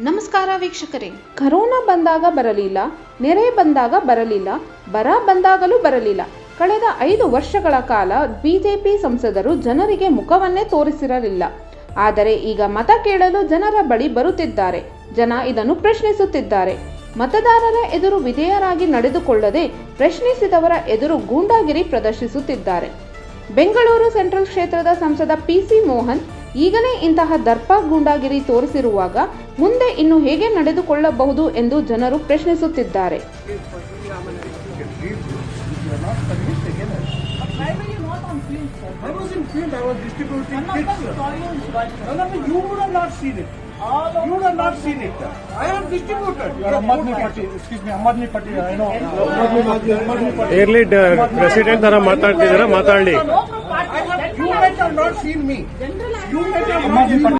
ನಮಸ್ಕಾರ ವೀಕ್ಷಕರೇ. ಕರೋನಾ ಬಂದಾಗ ಬರಲಿಲ್ಲ, ನೆರೆ ಬಂದಾಗ ಬರಲಿಲ್ಲ, ಬರ ಬಂದಾಗಲೂ ಬರಲಿಲ್ಲ. ಕಳೆದ 5 ವರ್ಷಗಳ ಕಾಲ ಬಿಜೆಪಿ ಸಂಸದರು ಜನರಿಗೆ ಮುಖವನ್ನೇ ತೋರಿಸಿರಲಿಲ್ಲ. ಆದರೆ ಈಗ ಮತ ಕೇಳಲು ಜನರ ಬಳಿ ಬರುತ್ತಿದ್ದಾರೆ. ಜನ ಇದನ್ನು ಪ್ರಶ್ನಿಸುತ್ತಿದ್ದಾರೆ. ಮತದಾರರ ಎದುರು ವಿಧೇಯರಾಗಿ ನಡೆದುಕೊಳ್ಳದೆ ಪ್ರಶ್ನಿಸಿದವರ ಎದುರು ಗೂಂಡಾಗಿರಿ ಪ್ರದರ್ಶಿಸುತ್ತಿದ್ದಾರೆ. ಬೆಂಗಳೂರು ಸೆಂಟ್ರಲ್ ಕ್ಷೇತ್ರದ ಸಂಸದ ಪಿಸಿ ಮೋಹನ್ ಈಗಲೇ ಇಂತಹ ದರ್ಪ ಗೂಂಡಾಗಿರಿ ತೋರಿಸಿರುವಾಗ ಮುಂದೆ ಇನ್ನು ಹೇಗೆ ನಡೆದುಕೊಳ್ಳಬಹುದು ಎಂದು ಜನರು ಪ್ರಶ್ನಿಸುತ್ತಿದ್ದಾರೆ. I was in field. I was distributing kits. No, you would have not seen it. You would have not seen it. I have distributed. You are Amadni Party. Excuse me, Amadni Party. I know. Amadni Party. Early president ತರ ಮಾತಾಡ್ತಿದ್ದೀರಾ, ಮಾತಾಡಿ. You might have not seen me. You might have not seen me.